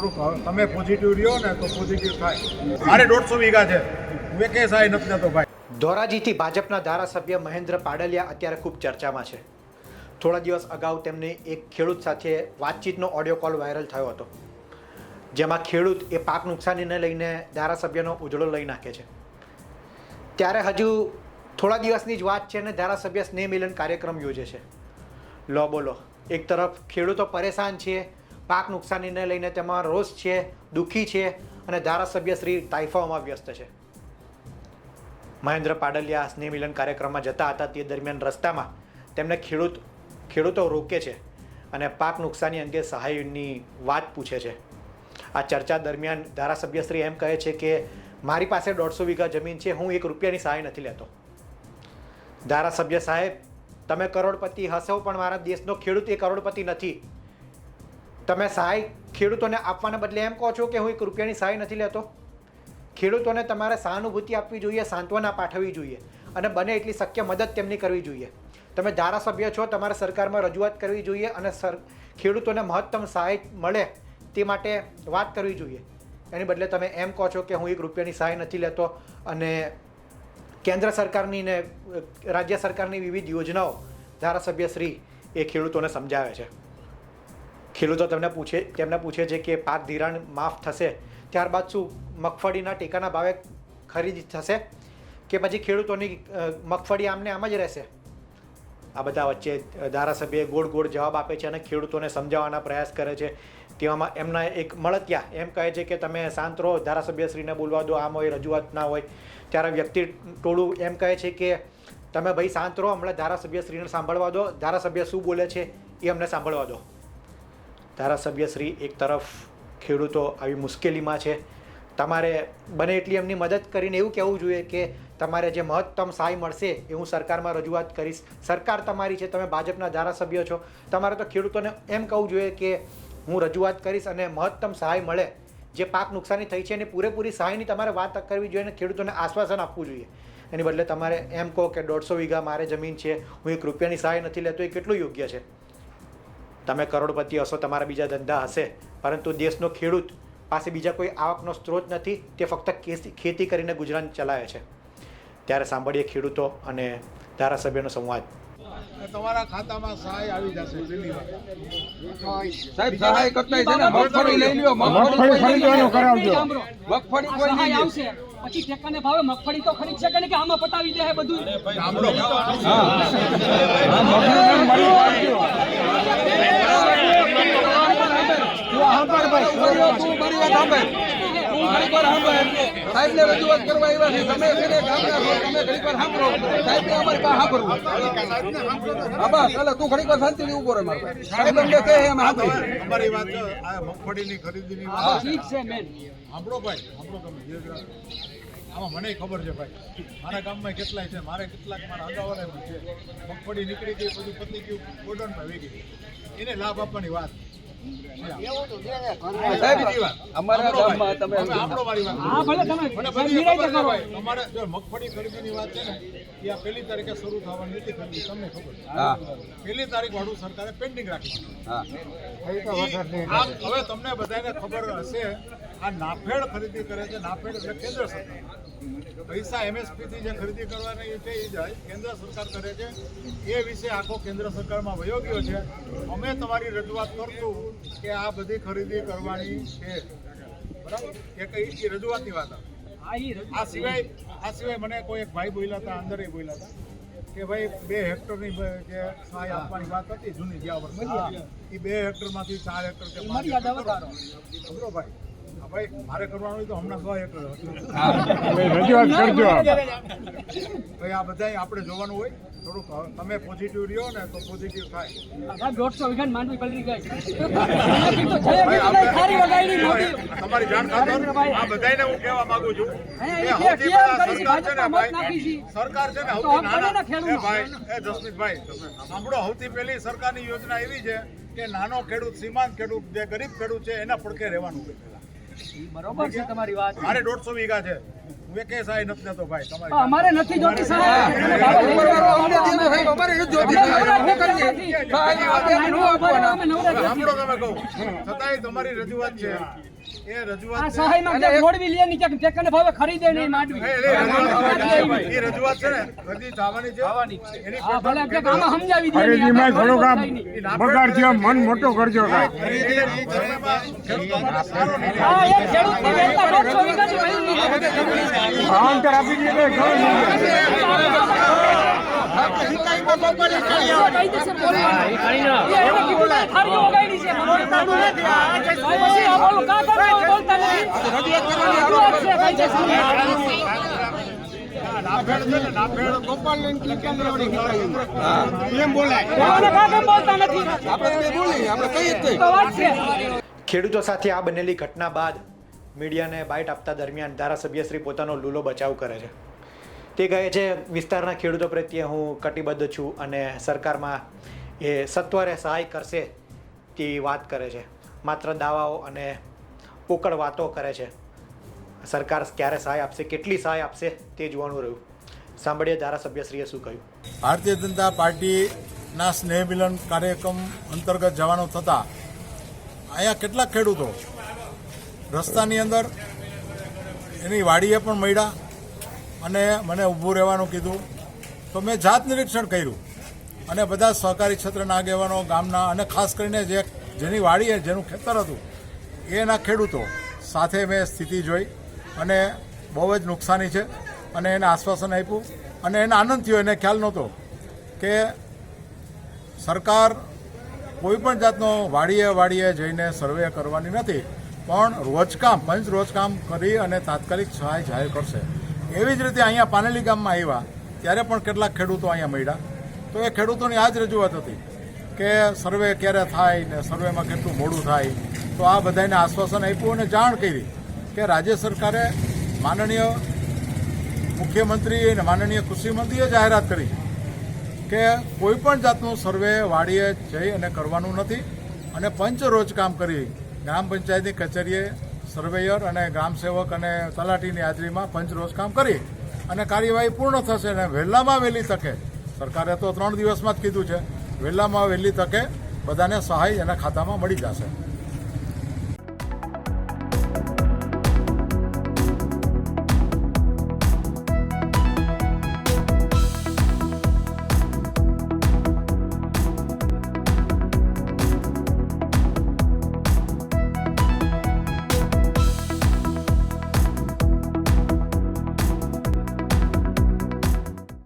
થોડુંક તમે પોઝિટિવ રહ્યો ને તો પોઝિટિવ થાય. મારે 150 વીઘા છે, હું કે સહાય નથી લેતો ભાઈ. ધોરાજીથી ભાજપના ધારાસભ્ય મહેન્દ્ર પાડલિયા અત્યારે ખૂબ ચર્ચામાં છે. થોડા દિવસ અગાઉ તેમની એક ખેડૂત સાથે વાતચીતનો ઓડિયો કોલ વાયરલ થયો હતો, જેમાં ખેડૂત એ પાક નુકસાનીને લઈને ધારાસભ્યનો ઉજળો લઈ નાખે છે. ત્યારે હજુ થોડા દિવસની જ વાત છે ને ધારાસભ્ય સ્નેહ મિલન કાર્યક્રમ યોજે છે. લો બોલો, એક તરફ ખેડૂતો પરેશાન છે, પાક નુકસાનીને લઈને તેમાં રોષ છે, દુઃખી છે, અને ધારાસભ્ય શ્રી તાઇફાઓમાં વ્યસ્ત છે. મહેન્દ્ર પાડલિયા સ્નેહ મિલન કાર્યક્રમમાં જતા હતા તે દરમિયાન રસ્તામાં તેમને ખેડૂતો રોકે છે અને પાક નુકસાની અંગે સહાયની વાત પૂછે છે. આ ચર્ચા દરમિયાન ધારાસભ્યશ્રી એમ કહે છે કે મારી પાસે 150 વીઘા જમીન છે, હું 1 રૂપિયાની સહાય નથી લેતો. ધારાસભ્ય સાહેબ, તમે કરોડપતિ હશો પણ મારા દેશનો ખેડૂત એ કરોડપતિ નથી. તમે સહાય ખેડૂતોને આપવાના બદલે એમ કહો છો કે હું 1 રૂપિયાની સહાય નથી લેતો. ખેડૂતોને તમારે સહાનુભૂતિ આપવી જોઈએ, સાંત્વના પાઠવવી જોઈએ અને બને એટલી શક્ય મદદ તેમની કરવી જોઈએ. તમે ધારાસભ્ય છો, તમારે સરકારમાં રજૂઆત કરવી જોઈએ અને ખેડૂતોને મહત્તમ સહાય મળે તે માટે વાત કરવી જોઈએ. એની બદલે તમે એમ કહો છો કે હું 1 રૂપિયાની સહાય નથી લેતો અને કેન્દ્ર સરકારની ને રાજ્ય સરકારની વિવિધ યોજનાઓ ધારાસભ્યશ્રી એ ખેડૂતોને સમજાવે છે. ખેડૂતો તેમને પૂછે છે કે પાક ધિરાણ માફ થશે ત્યારબાદ શું મગફળીના ટેકાના ભાવે ખરીદી થશે કે પછી ખેડૂતોની મગફળી આમને આમ જ રહેશે? આ બધા વચ્ચે ધારાસભ્યએ ગોળ જવાબ આપે છે અને ખેડૂતોને સમજાવવાના પ્રયાસ કરે છે. તેવામાં એમના એક મળતિયા એમ કહે છે કે તમે શાંત રહો, ધારાસભ્યશ્રીને બોલવા દો, આમ હોય રજૂઆત ના હોય. ત્યારે વ્યક્તિ ટોળું એમ કહે છે કે તમે ભાઈ શાંત રહો, હમણાં ધારાસભ્યશ્રીને સાંભળવા દો, ધારાસભ્ય શું બોલે છે એ અમને સાંભળવા દો. ધારાસભ્યશ્રી એક તરફ ખેડૂતો આવી મુશ્કેલીમાં છે, તમારે બને એટલી એમની મદદ કરીને એવું કહેવું જોઈએ કે તમારે જે મહત્તમ સહાય મળશે એ હું સરકારમાં રજૂઆત કરીશ. સરકાર તમારી છે, તમે ભાજપના ધારાસભ્ય છો, તમારે તો ખેડૂતોને એમ કહવું જોઈએ કે હું રજૂઆત કરીશ અને મહત્તમ સહાય મળે. જે પાક નુકસાની થઈ છે એની પૂરેપૂરી સહાયની તમારે વાત કરવી જોઈએ અને ખેડૂતોને આશ્વાસન આપવું જોઈએ. એની બદલે તમારે એમ કહો કે 150 વીઘા મારે જમીન છે, હું 1 રૂપિયાની સહાય નથી લેતો, એ કેટલું યોગ્ય છે? તમે કરોડપતિ હશો, તમારા બીજા ધંધા હશે, પરંતુ દેશનો ખેડૂત પાસે બીજા કોઈ આવકનો સ્ત્રોત નથી, તે ફક્ત ખેતી કરીને ગુજરાન ચલાવે છે. ત્યારે સાંભળીએ ખેડૂતો અને ધારાસભ્યનો સંવાદ. તમારા ખાતામાં સહાય આવી જશે પહેલી વાર. સાહેબ સહાય કરતા છે ને, મગફળી લઈ લ્યો, મગફળી ખરીદવાનું કરાવજો. મગફળી કોઈ નહીં આવશે પછી ટેકાને ભાવે મગફળી તો ખરીદ શકે ને કે આમાં પતાવી દે બધું. સાહેબને રજૂઆત કરવા આવ્યા છે, તમે છે ને ગામના છો, તમે ઘડીક વાર સાંભળો, સાહેબને અમારી પાસે સાંભળવું. હા બસ, ચાલો તું ઘડીક વાર શાંતિથી ઉભો રહે મારા ભાઈ. સાહેબ અમને કહે એમ સાંભળી. અમારી વાત આ મગફળીની ખરીદીની વાત ઠીક છે મેન. સાંભળો ભાઈ, સાંભળો તમે. આમાં મને ખબર છે ભાઈ, મારા ગામમાં કેટલાય છે, મારે કેટલાક મારા અગાવાળા છે. મગફળી નીકળી ગઈ, બધું પતી ગયું, ગોડાઉનમાં વહી ગઈ, એને લાભ આપવાની વાત. અમારા ગામમાં તમે હા ભલે તમે તમારે જો મગફળી ખરીદીની વાત છે ને, એ આ 1લી તારીખે શરૂ થવાની હતી ખરીદી, તમને ખબર છે. 1લી તારીખ વાળું સરકારે પેન્ડિંગ રાખી. હવે તમને બધાને ખબર હશે, આ નાફેડ ખરીદી કરે છે. નાફેડ એટલે કેન્દ્ર સરકાર. પૈસા MSP થી જે ખરીદી કરવાની છે એ જાય કેન્દ્ર સરકાર કરે છે. એ વિશે આખો કેન્દ્ર સરકારમાં વયો ગયો છે. અમે તમારી રજૂઆત કરશું કે આ બધી ખરીદી કરવાની છે, બરાબર? એ કઈ રજૂઆતની વાત આવે. આ સિવાય મને કોઈ એક ભાઈ બોલ્યા હતા, અંદર બોલ્યા હતા કે ભાઈ 2 હેક્ટરની જે સહાય આપવાની વાત હતી જૂની જ્યાં વર્ષ, એ 2 હેક્ટરમાંથી 4 હેક્ટર કે 5 હેક્ટર. ખબરો ભાઈ, ભાઈ મારે કરવાનું હોય તો હમણાં 100 હેક્ટર રજૂઆત કરજો. ભાઈ આ બધા આપણે જોવાનું હોય. થોડુંક તમે પોઝિટિવ રહ્યો ને તો પોઝિટિવ થાય. 150 વીઘા માંડવી પલરી ગઈ. તમારી જાણ ખાતર આ બધાને હું કહેવા માંગુ છું કે સૌથી પહેલા સરકાર છે ને ભાઈ, સરકાર છે ને સૌથી નાના ભાઈ જસમીતભાઈ સાંભળો, સૌથી પહેલી સરકારની યોજના એવી છે કે નાનો ખેડૂત, સીમાંત ખેડૂત, જે ગરીબ ખેડૂત છે એના પડખે રહેવાનું હોય. બરોબર છે તમારી વાત. મારે 150 વીઘા છે, હું કે સહાય નથી લેતો ભાઈ. તમારી અમારે નથી જોતી સહાય. સાંભળો તમે કહું છતાંય સહાય તમારી રજૂઆત છે એ આ રજૂઆત સહાયમાં ક્યાંક મોડવી લે નહીં, ક્યાંક ટેકાને ભાવે ખરીદે નહીં માંડવી. એ રજૂઆત છે ને બધી થવાની છે એની હા, ભલે ક્યાંક આમાં સમજાવી દે નહીં, ખરીદીમાં આ થોડુંક થાય નહીં. બગાડજો, મન મોટો કરજો કાંઈ. ખેડૂતો માટે સારો નિર્ણય. હા, એ ખેડૂતની વેચતા 150 વીઘાની વહી નહીં. અંતર આપી દઈએ તો ઘણું નહીં. કાયદેસર બોલવાનું. એ એને કીધું કે થાળીઓ વગાડી છે. પછી આ બોલું કાં કાં બોલતા નથી. રજૂઆત છે કાયદેસર. નાફેડ છે ને નાફેડ બોલોને કાં કાં બોલતા નથી. આપણે બે બોલી આપણે કહીએ જ તો વાત છે. ખેડૂતો સાથે આ બનેલી ઘટના બાદ મીડિયાને બાઇટ આપતા દરમિયાન ધારાસભ્યશ્રી પોતાનો લૂલો બચાવ કરે છે. તે કહે છે વિસ્તારના ખેડૂતો પ્રત્યે હું કટિબદ્ધ છું અને સરકારમાં એ સત્વરે સહાય કરશે તેવી વાત કરે છે. માત્ર દાવાઓ અને પોકળ વાતો કરે છે. સરકાર ક્યારે સહાય આપશે, કેટલી સહાય આપશે તે જોવાનું રહ્યું. સાંભળીએ ધારાસભ્યશ્રીએ શું કહ્યું. ભારતીય જનતા પાર્ટીના સ્નેહ મિલન કાર્યક્રમ અંતર્ગત જવાનું થતાં અહીંયા કેટલાક ખેડૂતો રસ્તાની અંદર એની વાડીએ પણ મળ્યા અને મને ઊભું રહેવાનું કીધું. તો મેં જાત નિરીક્ષણ કર્યું અને બધા સહકારી ક્ષેત્રના આગેવાનો ગામના અને ખાસ કરીને જેની વાડીએ જેનું ખેતર હતું એના ખેડૂતો સાથે મેં સ્થિતિ જોઈ અને બહુ જ નુકસાની છે અને એને આશ્વાસન આપ્યું અને એને આનંદ થયો. એને ખ્યાલ નહોતો કે સરકાર કોઈપણ જાતનો વાડીએ જઈને સર્વે કરવાની નથી, પણ પંચ રોજકામ કરી અને તાત્કાલિક સહાય જાહેર કરશે. એવી જ રીતે અહીંયા પાનેલી ગામમાં આવ્યા ત્યારે પણ કેટલાક ખેડૂતો અહીંયા મળ્યા. તો એ ખેડૂતોની આ જ રજૂઆત હતી કે સર્વે ક્યારે થાય ને સર્વેમાં કેટલું મોડું થાય. તો આ બધાને આશ્વાસન આપ્યું અને જાણ કરી કે રાજ્ય સરકારે માનનીય મુખ્યમંત્રી અને માનનીય કૃષિમંત્રીએ જાહેરાત કરી કે કોઈપણ જાતનું સર્વે વાડીએ જઈ અને કરવાનું નથી અને પંચ રોજ કામ કરી ગ્રામ પંચાયતની કચેરીએ સર્વેયર અને ગ્રામસેવક અને તલાટીની હાજરીમાં પંચ રોજ કામ કરી અને કાર્યવાહી પૂર્ણ થશે અને વહેલામાં વહેલી તકે, સરકારે તો 3 દિવસમાં જ કીધું છે, વહેલામાં વહેલી તકે બધાને સહાય એના ખાતામાં મળી જશે.